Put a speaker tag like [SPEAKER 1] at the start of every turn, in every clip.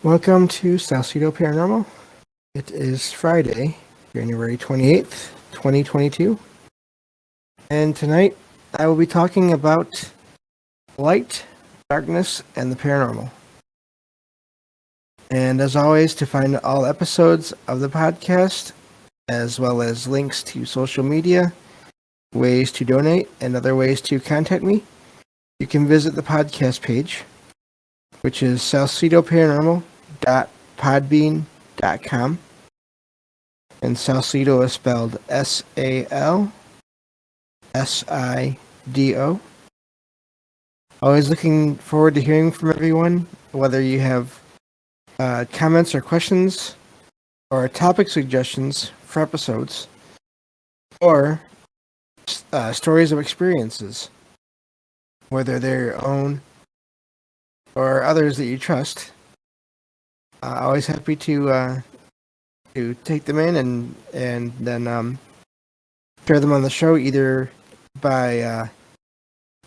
[SPEAKER 1] Welcome to Salcedo Paranormal. It is Friday, January 28th, 2022. And tonight I will be talking about light, darkness, and the paranormal. And as always, to find all episodes of the podcast, as well as links to social media, ways to donate, and other ways to contact me, you can visit the podcast page, which is salcedoparanormal.podbean.com. And Salcedo is spelled Salsido. Always looking forward to hearing from everyone, whether you have comments or questions, or topic suggestions for episodes, or stories of experiences, whether they're your own or others that you trust. Always happy to take them in and then share them on the show, either by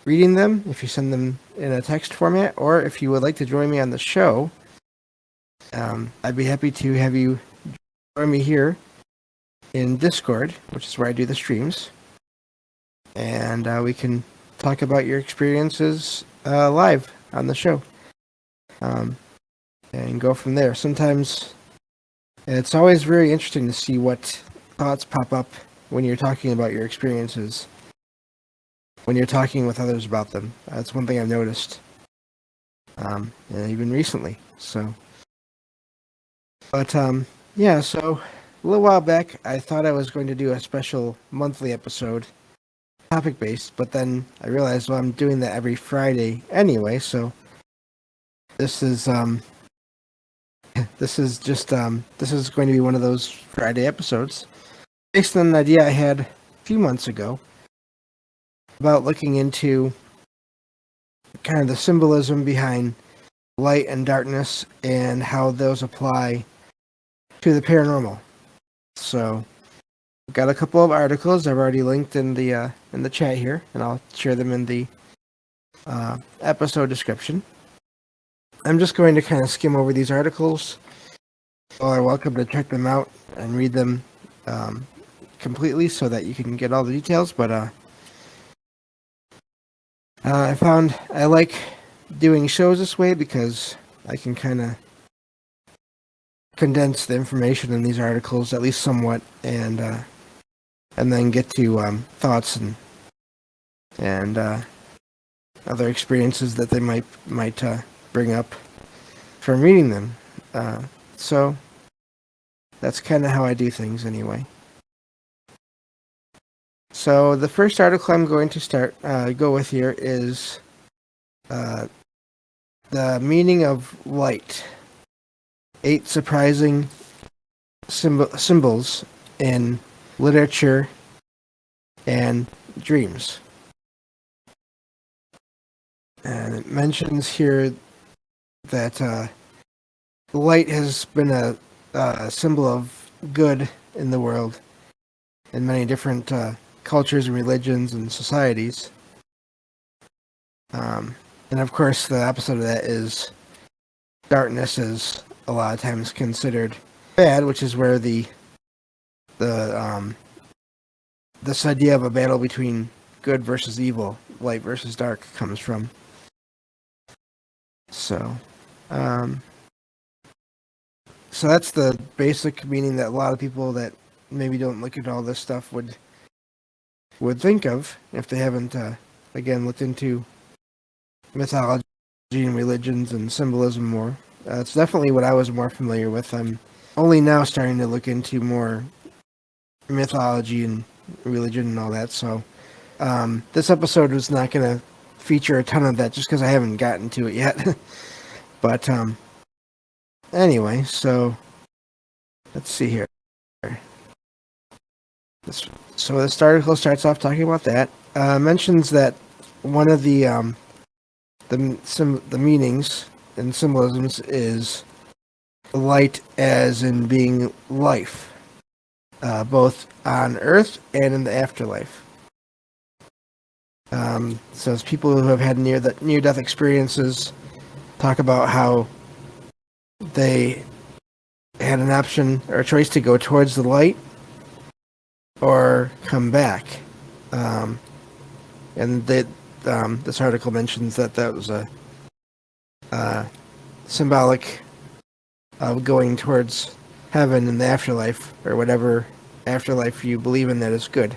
[SPEAKER 1] reading them if you send them in a text format, or if you would like to join me on the show, I'd be happy to have you join me here in Discord, which is where I do the streams, and we can talk about your experiences live on the show, and go from there. Sometimes it's always very interesting to see what thoughts pop up when you're talking about your experiences, when you're talking with others about them. That's one thing I've noticed, even recently. So a little while back, I thought I was going to do a special monthly episode, topic-based, but then I realized, well, I'm doing that every Friday anyway, so this is going to be one of those Friday episodes, based on an idea I had a few months ago about looking into kind of the symbolism behind light and darkness and how those apply to the paranormal. So I've got a couple of articles I've already linked in the chat here, and I'll share them in the episode description. I'm just going to kind of skim over these articles. You are welcome to check them out and read them completely so that you can get all the details, but I found I like doing shows this way because I can kind of condense the information in these articles, at least somewhat, and then get to thoughts and other experiences that they might bring up from reading them. So that's kind of how I do things anyway. So the first article I'm going to go with here is the meaning of light. 8 surprising symbols in literature and dreams. And it mentions here that light has been a symbol of good in the world in many different cultures and religions and societies. And of course, the opposite of that is darkness is a lot of times considered bad, which is where this idea of a battle between good versus evil, light versus dark, comes from. So that's the basic meaning that a lot of people that maybe don't look at all this stuff would think of if they haven't again looked into mythology and religions and symbolism more. It's definitely what I was more familiar with. I'm only now starting to look into more mythology and religion and all that. So this episode was not going to feature a ton of that just because I haven't gotten to it yet. But anyway, so let's see here. So this article starts off talking about that. Mentions that one of the meanings and symbolisms is light as in being life, both on Earth and in the afterlife. Says people who have had near-death experiences talk about how they had an option or a choice to go towards the light or come back. And this article mentions that was a symbolic of going towards heaven in the afterlife, or whatever afterlife you believe in that is good.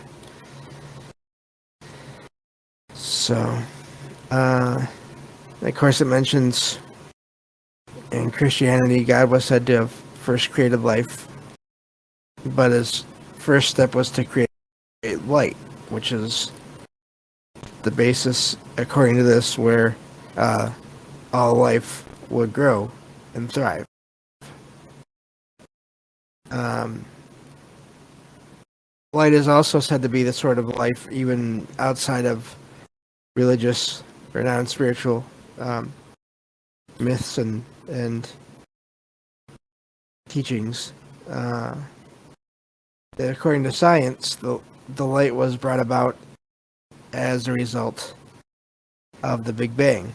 [SPEAKER 1] So, of course, it mentions in Christianity, God was said to have first created life, but his first step was to create light, which is the basis, according to this, where all life would grow and thrive. Light is also said to be the sort of life even outside of religious or non-spiritual myths and teachings. According to science, the light was brought about as a result of the Big Bang.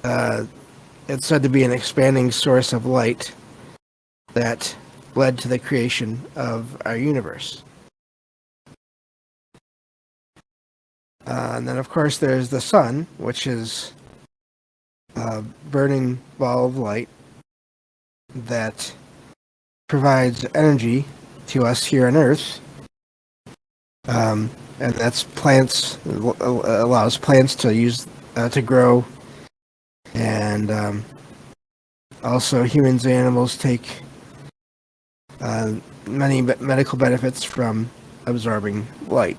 [SPEAKER 1] It's said to be an expanding source of light that led to the creation of our universe. And then, of course, there's the sun, which is a burning ball of light that provides energy to us here on Earth. And that's plants, allows plants to use to grow, and also humans and animals take many medical benefits from absorbing light.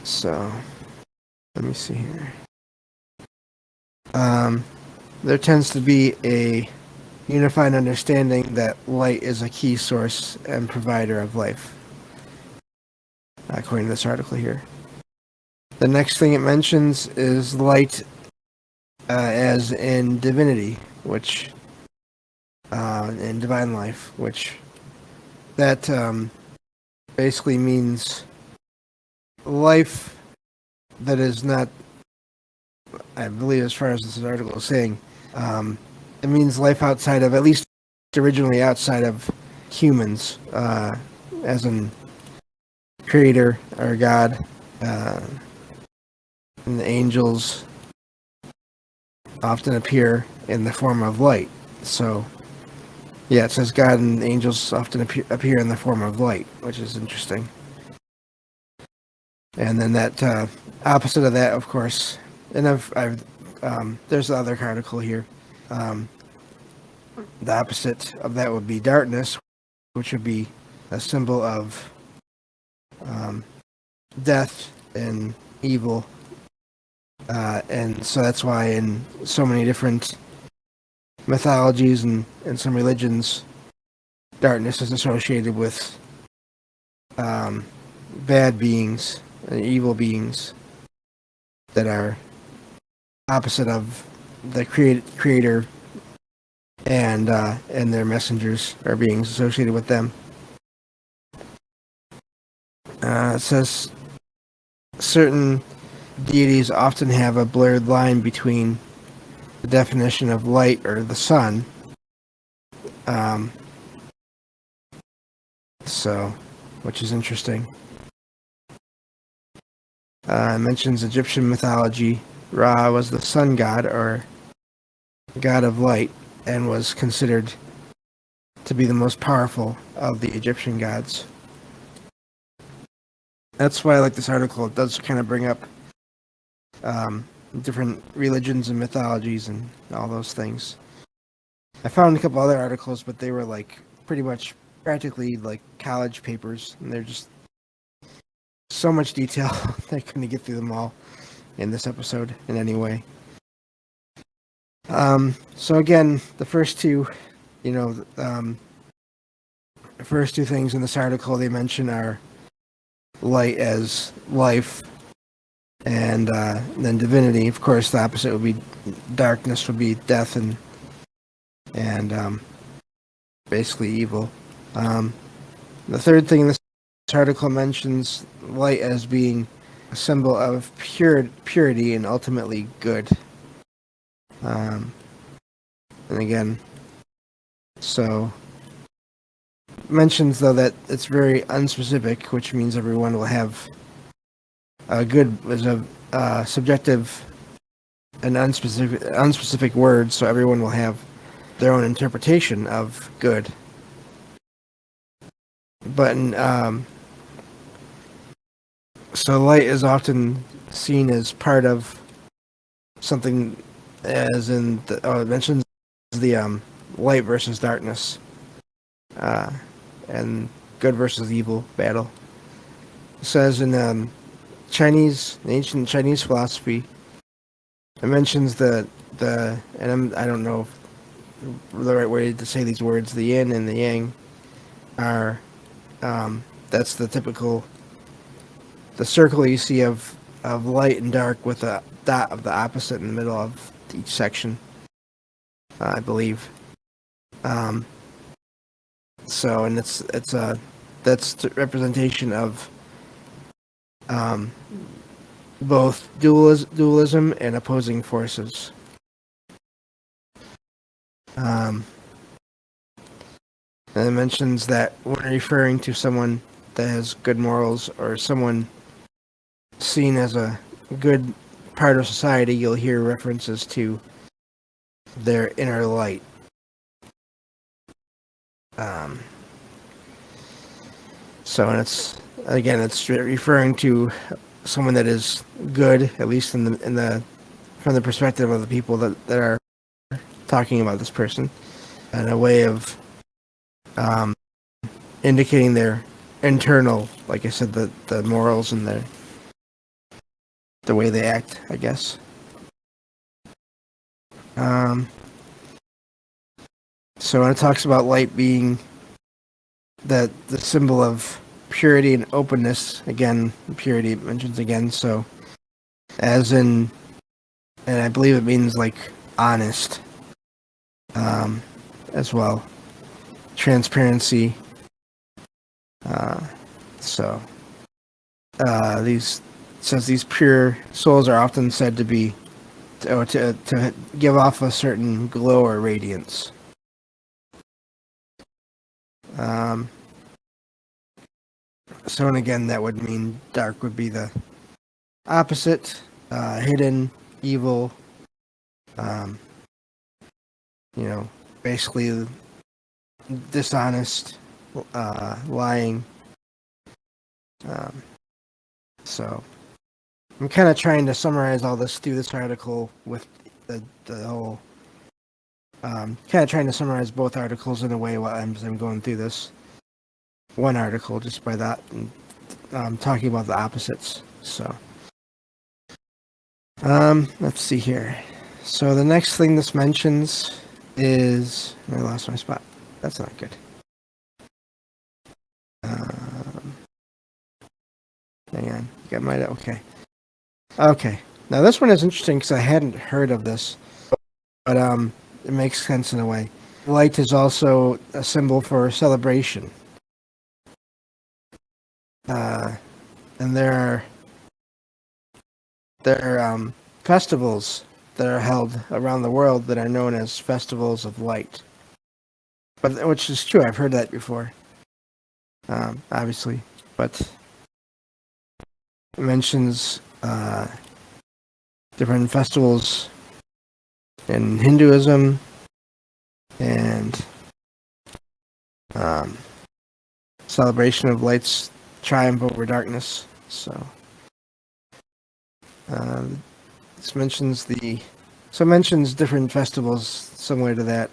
[SPEAKER 1] So, let me see here. There tends to be a unified understanding that light is a key source and provider of life, according to this article here. The next thing it mentions is light as in divinity, which in divine life, which that basically means life that is not, I believe, as far as this article is saying, it means life outside of, at least originally outside of humans, as in creator or God, and the angels often appear in the form of light. So, yeah, it says God and angels often appear in the form of light, which is interesting. And then that opposite of that, of course, and there's the other article here. The opposite of that would be darkness, which would be a symbol of death and evil. And so that's why in so many different mythologies and some religions, darkness is associated with bad beings, evil beings that are opposite of the creator and their messengers or beings associated with them. It says certain deities often have a blurred line between the definition of light or the sun. So, which is interesting. It mentions Egyptian mythology. Ra was the sun god, or god of light, and was considered to be the most powerful of the Egyptian gods. That's why I like this article. It does kind of bring up different religions and mythologies and all those things. I found a couple other articles, but they were like pretty much practically like college papers, and they're just so much detail. I couldn't get through them all in this episode in any way. So again, the first two, the first two things in this article they mention are light as life, and then divinity. Of course, the opposite would be darkness, would be death and basically evil. The third thing in this article mentions light as being a symbol of purity and ultimately good. And again, so mentions though that it's very unspecific, which means everyone will have a good as a subjective and unspecific word, so everyone will have their own interpretation of good. But so light is often seen as part of something, as in it mentions the light versus darkness, and good versus evil battle. It says in ancient Chinese philosophy, it mentions I don't know if the right way to say these words, the yin and the yang are, that's the circle you see of light and dark with a dot of the opposite in the middle of each section, I believe. So, and that's the representation of both dualism and opposing forces. And it mentions that when referring to someone that has good morals or someone seen as a good part of society, you'll hear references to their inner light. So, and it's referring to someone that is good, at least in the from the perspective of the people that are talking about this person, and a way of indicating their internal, like I said, the morals and the way they act, I guess. So when it talks about light being the symbol of purity and openness, again, purity it mentions again, so as in, and I believe it means like honest, as well, transparency. So these says these pure souls are often said to be to give off a certain glow or radiance. So, and again, that would mean dark would be the opposite, hidden, evil, basically dishonest, lying. So, I'm kind of trying to summarize all this through this article with the whole. Kind of trying to summarize both articles in a way while I'm going through this one article just by that, and talking about the opposites. So, let's see here. So the next thing this mentions is, I lost my spot. That's not good. Hang on. Got my okay. Okay. Now this one is interesting because I hadn't heard of this, but it makes sense in a way. Light is also a symbol for celebration. And there are festivals that are held around the world that are known as festivals of light. But which is true, I've heard that before. Obviously, but it mentions different festivals in Hinduism and celebration of light's triumph over darkness. So this mentions different festivals similar to that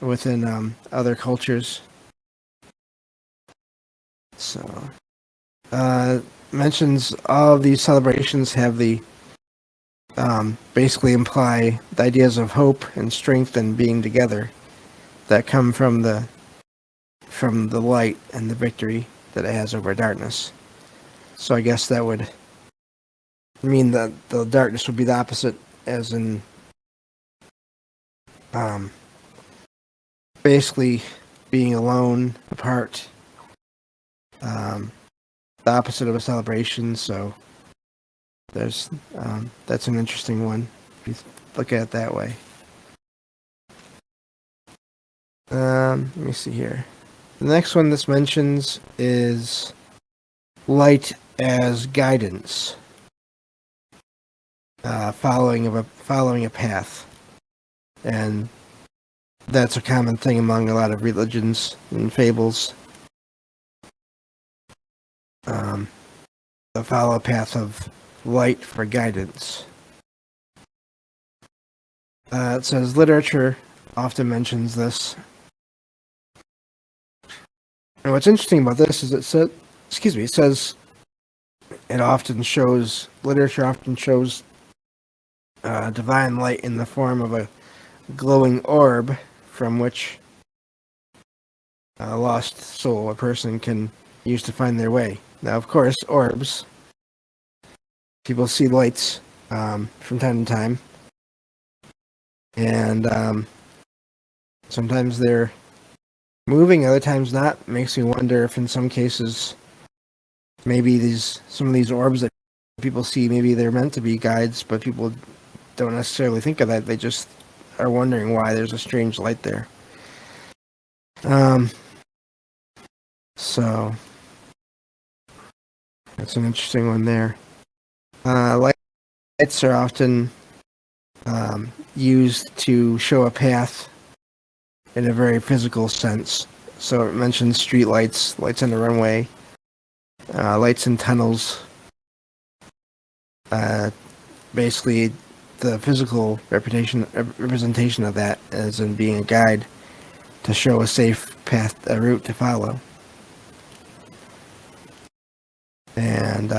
[SPEAKER 1] within other cultures. So mentions all of these celebrations have the basically imply the ideas of hope and strength and being together that come from the light and the victory that it has over darkness. So I guess that would mean that the darkness would be the opposite, as in basically being alone, apart, the opposite of a celebration. So there's that's an interesting one. look at it that way. Let me see here. The next one this mentions is light as guidance, following a path, and that's a common thing among a lot of religions and fables. To follow a path of light for guidance. It says literature often mentions this. And what's interesting about this is it says literature often shows divine light in the form of a glowing orb from which a lost soul, a person, can use to find their way. Now, of course, orbs, people see lights from time to time, and sometimes they're moving, other times not. Makes me wonder if in some cases maybe some of these orbs that people see, maybe they're meant to be guides, but people don't necessarily think of that. They just are wondering why there's a strange light there. So that's an interesting one there. Lights are often used to show a path in a very physical sense. So it mentions street lights, lights on the runway, lights in tunnels. Basically, the physical representation of that as in being a guide to show a safe path, a route to follow. And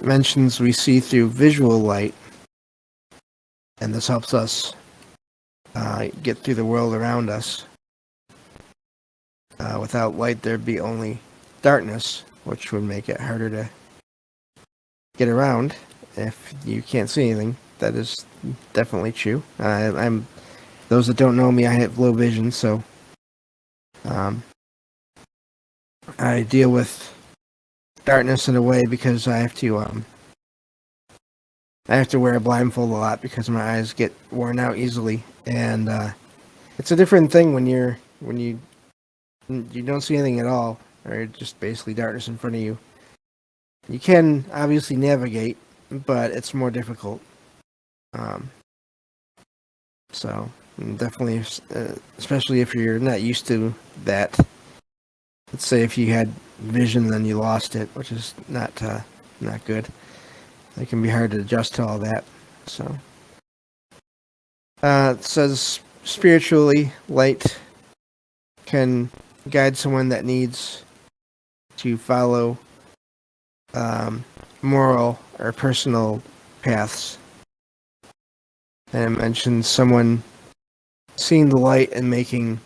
[SPEAKER 1] mentions we see through visual light, and this helps us get through the world around us. Without light, there'd be only darkness, which would make it harder to get around if you can't see anything. That is definitely true. Those that don't know me, I have low vision, so I deal with darkness in a way because I have to wear a blindfold a lot because my eyes get worn out easily, and it's a different thing when you don't see anything at all, or just basically darkness in front of you. You can obviously navigate, but it's more difficult. So definitely, especially if you're not used to that. Let's say if you had vision, then you lost it, which is not good. It can be hard to adjust to all that. So it says spiritually, light can guide someone that needs to follow moral or personal paths. And it mentions someone seeing the light and making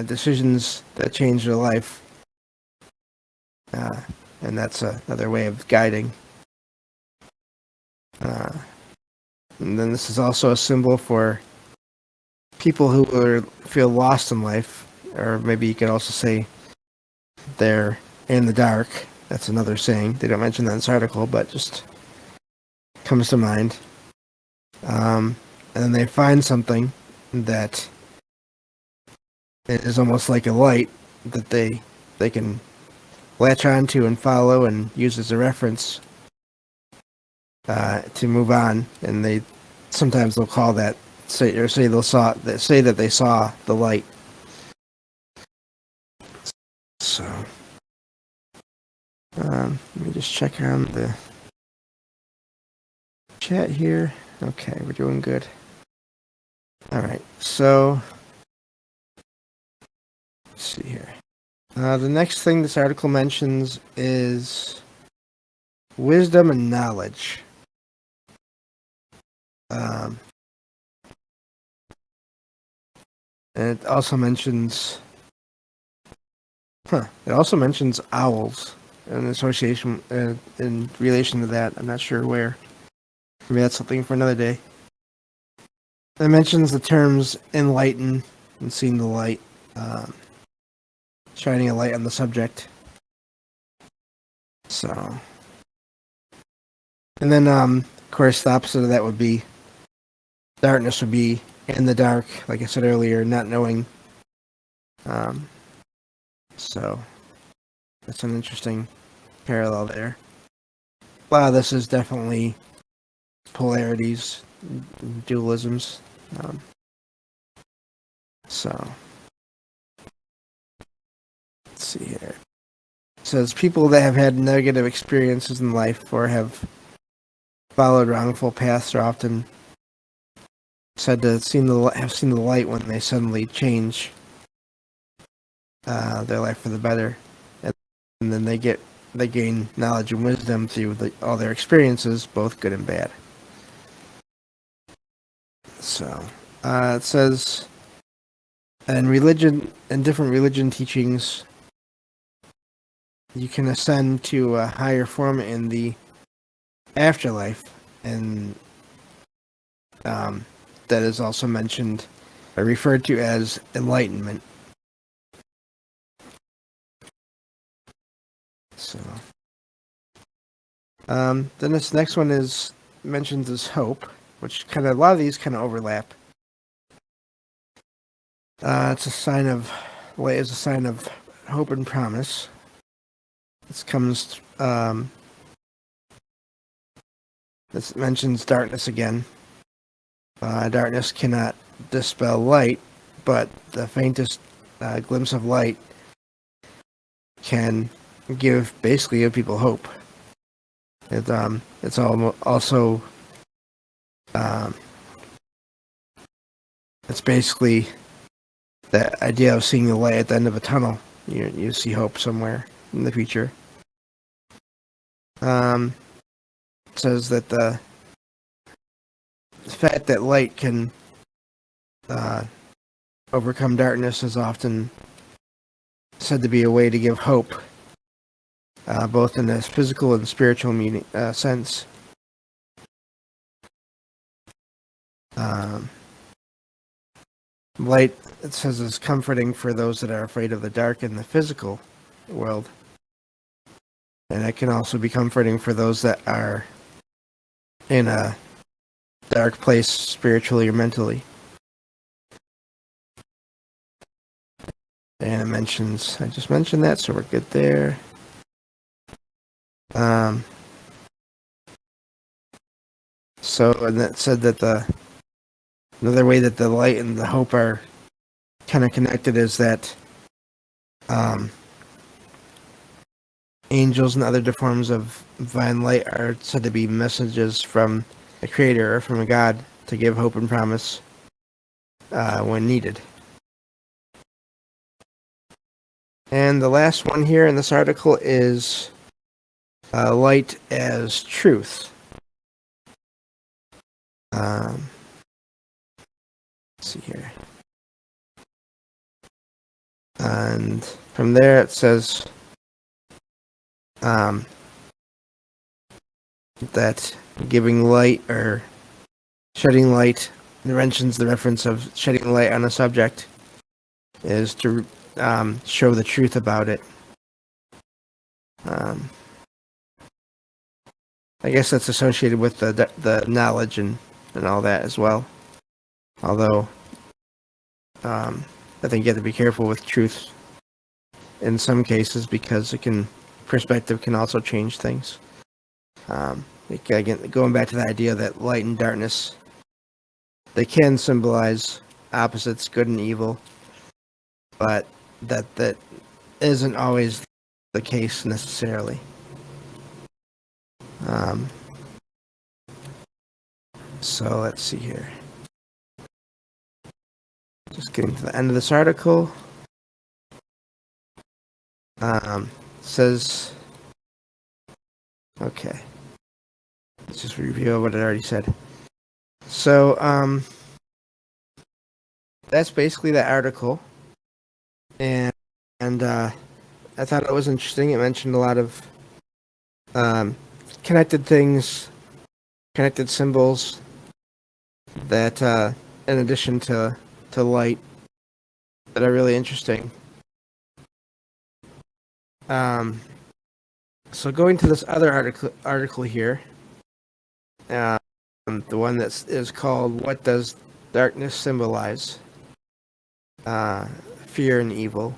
[SPEAKER 1] decisions that change their life. And that's another way of guiding. And then this is also a symbol for people who feel lost in life, or maybe you could also say they're in the dark. That's another saying. They don't mention that in this article, but just comes to mind. And then they find something that is almost like a light that they can latch onto and follow and use as a reference to move on. And they'll call that say that they saw the light. So let me just check on the chat here. Okay, we're doing good. All right, so let's see here. The next thing this article mentions is wisdom and knowledge. And it also mentions owls in association in relation to that. I'm not sure where. Maybe that's something for another day. It mentions the terms enlighten and seeing the light, shining a light on the subject. So, and then of course the opposite of that would be darkness would be in the dark, like I said earlier, not knowing. Um, so that's an interesting parallel there. A lot of this is definitely polarities, dualisms. Um, so let's see here. It says people that have had negative experiences in life or have followed wrongful paths are often said to have seen the light when they suddenly change their life for the better, and then they gain knowledge and wisdom through all their experiences, both good and bad. So it says, and different religion teachings, you can ascend to a higher form in the afterlife, and that is also mentioned or referred to as enlightenment. So, then this next one is mentions as hope, which a lot of these kind of overlap. It's a sign of light is a sign of hope and promise. This comes. This mentions darkness again. Darkness cannot dispel light, but the faintest glimpse of light can give people hope. It's also it's basically the idea of seeing the light at the end of a tunnel. You see hope somewhere in the future. It says that the fact that light can overcome darkness is often said to be a way to give hope, both in a physical and spiritual sense. Light, it says, is comforting for those that are afraid of the dark in the physical world. And it can also be comforting for those that are in a dark place spiritually or mentally. And I just mentioned that, so we're good there. So, and that said that another way that the light and the hope are kind of connected is that angels and other forms of divine light are said to be messages from a creator or from a god to give hope and promise when needed. And the last one here in this article is light as truth. Let's see here. And from there it says that giving light or shedding light mentions the reference of shedding light on a subject is to show the truth about it. I guess that's associated with the knowledge and all that as well. Although I think you have to be careful with truth in some cases because perspective can also change things. Again, going back to the idea that light and darkness, they can symbolize opposites, good and evil, but that isn't always the case necessarily. So let's see here. Just getting to the end of this article. Says, okay. Let's just review what I already said. So, that's basically the article. And I thought it was interesting. It mentioned a lot of connected things, connected symbols that, in addition to light, that are really interesting. So going to this other article here, The one that is called "What Does Darkness Symbolize?" Fear and Evil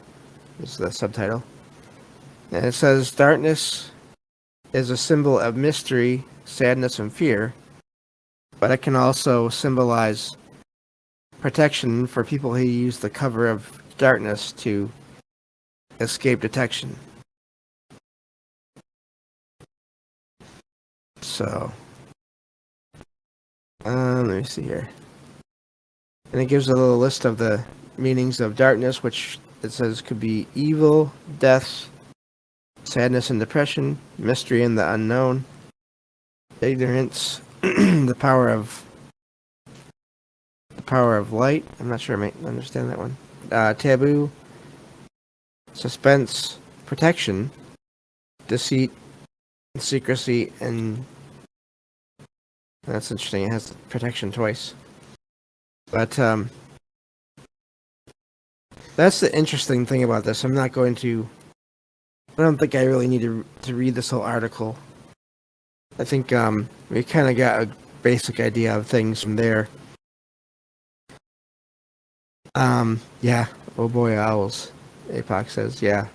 [SPEAKER 1] is the subtitle. And it says, darkness is a symbol of mystery, sadness, and fear, but it can also symbolize protection for people who use the cover of darkness to escape detection. So, let me see here. And it gives a little list of the meanings of darkness, which it says could be evil, death, sadness and depression, mystery and the unknown, ignorance, the power of light. I'm not sure I might understand that one. Taboo, suspense, protection, deceit, secrecy, and that's interesting. It has protection twice. But that's the interesting thing about this. I don't think I really need to read this whole article. I think we kind of got a basic idea of things from there. Yeah. Oh boy, owls. APOC says, yeah.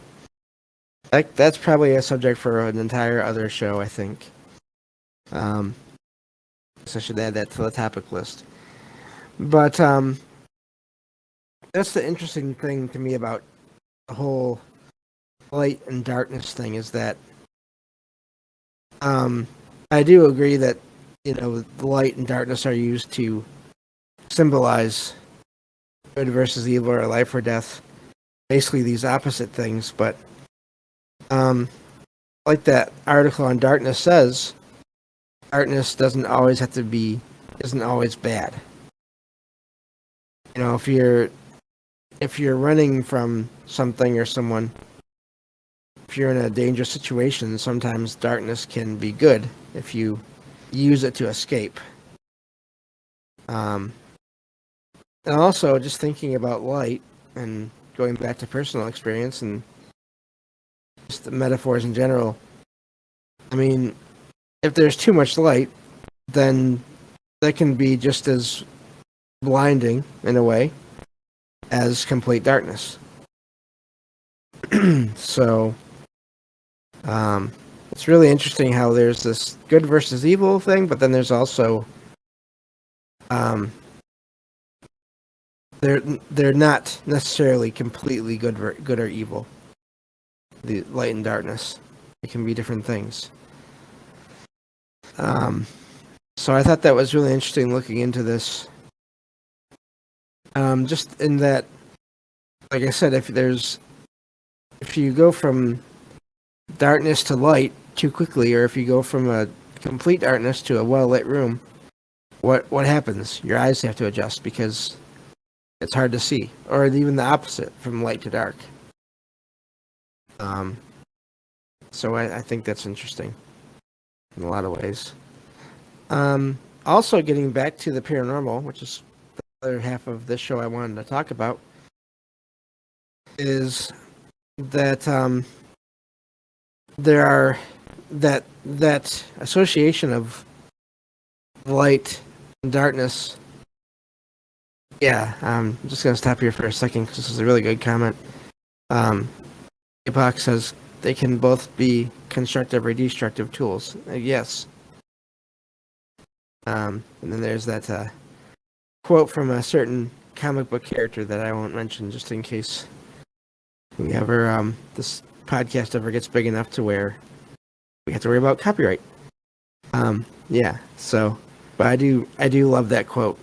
[SPEAKER 1] That's probably a subject for an entire other show, I think. So I should add that to the topic list. But that's the interesting thing to me about the whole light and darkness thing is that I do agree that the light and darkness are used to symbolize good versus evil or life or death, basically these opposite things. But like that article on darkness says, darkness isn't always bad. If you're running from something or someone, if you're in a dangerous situation, sometimes darkness can be good if you use it to escape. And also, just thinking about light and going back to personal experience and just the metaphors in general, I mean, if there's too much light, then that can be just as blinding, in a way, as complete darkness. So, it's really interesting how there's this good versus evil thing, but then there's also they're not necessarily completely good or evil. The light and darkness, it can be different things. So I thought that was really interesting looking into this. Just in that, like I said, if you go from darkness to light too quickly, or if you go from a complete darkness to a well-lit room, what happens? Your eyes have to adjust because it's hard to see, or even the opposite, from light to dark. So I think that's interesting in a lot of ways. Also, getting back to the paranormal, which is the other half of this show I wanted to talk about, is that there are that association of light and darkness. Yeah, I'm just going to stop here for a second because this is a really good comment. Epoch says they can both be constructive or destructive tools. Yes. And then there's that quote from a certain comic book character that I won't mention just in case we ever this podcast ever gets big enough to where we have to worry about copyright. Yeah. So, but I do love that quote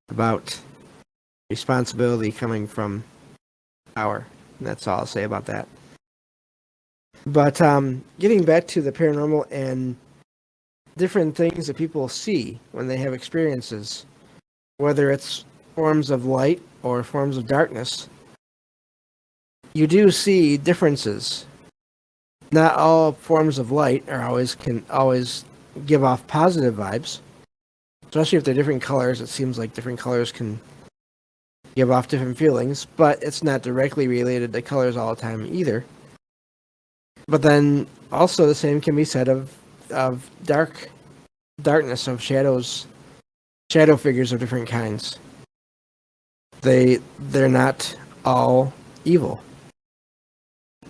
[SPEAKER 1] about responsibility coming from power. And that's all I'll say about that. But getting back to the paranormal and different things that people see when they have experiences, whether it's forms of light or forms of darkness, you do see differences. Not all forms of light can always give off positive vibes, especially if they're different colors. It seems like different colors can give off different feelings, but it's not directly related to colors all the time either. But then also the same can be said of dark darkness of shadow figures of different kinds. They're not all evil.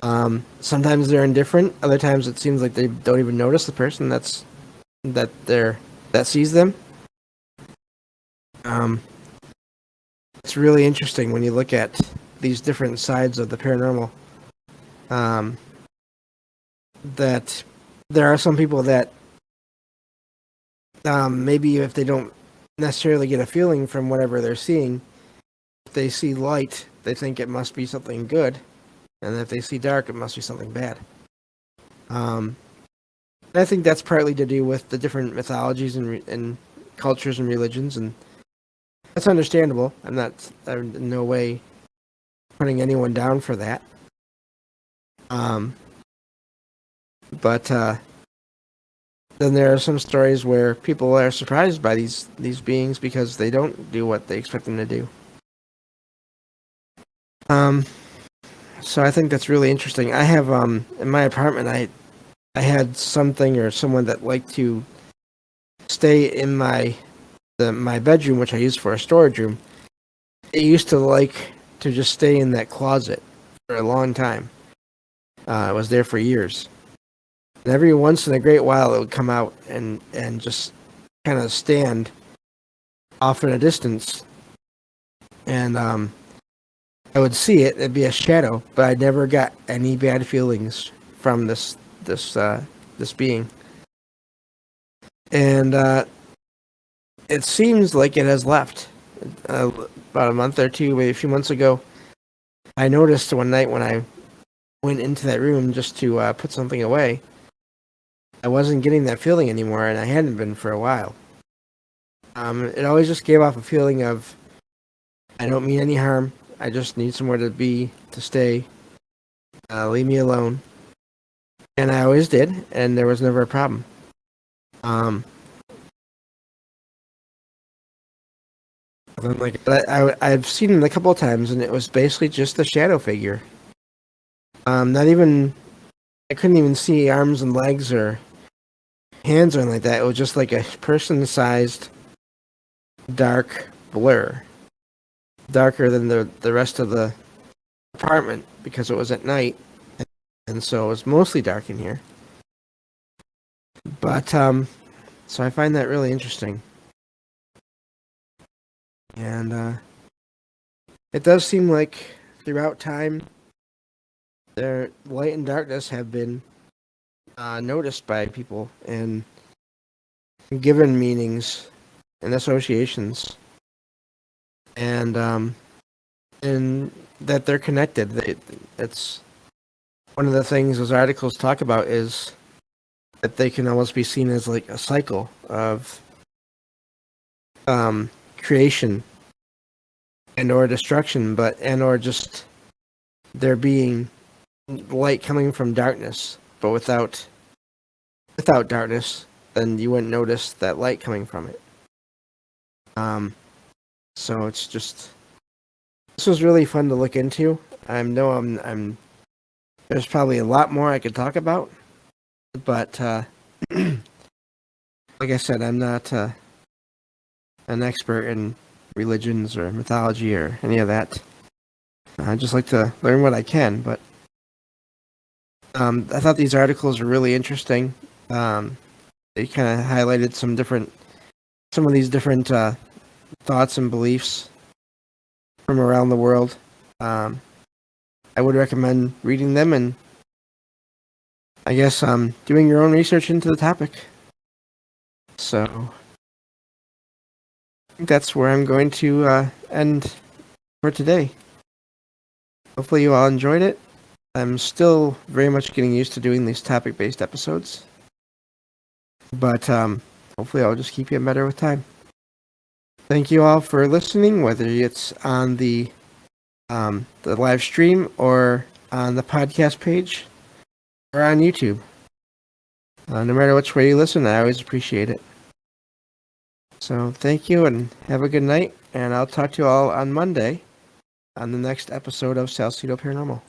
[SPEAKER 1] Sometimes they're indifferent. Other times it seems like they don't even notice the person that sees them. It's really interesting when you look at these different sides of the paranormal. That there are some people that maybe if they don't necessarily get a feeling from whatever they're seeing, if they see light, they think it must be something good, and if they see dark, it must be something bad. I think that's partly to do with the different mythologies and cultures and religions, and that's understandable. I'm in no way putting anyone down for that. But then there are some stories where people are surprised by these beings because they don't do what they expect them to do. So I think that's really interesting. I have in my apartment, I had something or someone that liked to stay in my bedroom, which I used for a storage room. It used to like to just stay in that closet for a long time. It was there for years. And every once in a great while, it would come out and just kind of stand off in a distance. And I would see it. It'd be a shadow, but I never got any bad feelings from this being. And it seems like it has left. About a month or two, maybe a few months ago, I noticed one night when I went into that room just to put something away, I wasn't getting that feeling anymore, and I hadn't been for a while. It always just gave off a feeling of, I don't mean any harm. I just need somewhere to stay. Leave me alone. And I always did, and there was never a problem. I've seen it a couple of times, and it was basically just a shadow figure. Not even, I couldn't even see arms and legs or hands or anything like that. It was just like a person-sized dark blur. Darker than the rest of the apartment because it was at night, and so it was mostly dark in here. But so I find that really interesting, and it does seem like throughout time, their light and darkness have been noticed by people and given meanings and associations, and that they're connected. It's one of the things those articles talk about is that they can almost be seen as like a cycle of creation and or destruction, and or just there being light coming from darkness, but without darkness, then you wouldn't notice that light coming from it. So it's just, this was really fun to look into. I know I'm there's probably a lot more I could talk about, but like I said, I'm not an expert in religions or mythology or any of that. I just like to learn what I can, but I thought these articles were really interesting. They kind of highlighted some of these different thoughts and beliefs from around the world. I would recommend reading them and I guess doing your own research into the topic. So I think that's where I'm going to end for today. Hopefully you all enjoyed it. I'm still very much getting used to doing these topic-based episodes. But hopefully I'll just keep getting better with time. Thank you all for listening, whether it's on the live stream or on the podcast page or on YouTube. No matter which way you listen, I always appreciate it. So thank you and have a good night, and I'll talk to you all on Monday on the next episode of Salcedo Paranormal.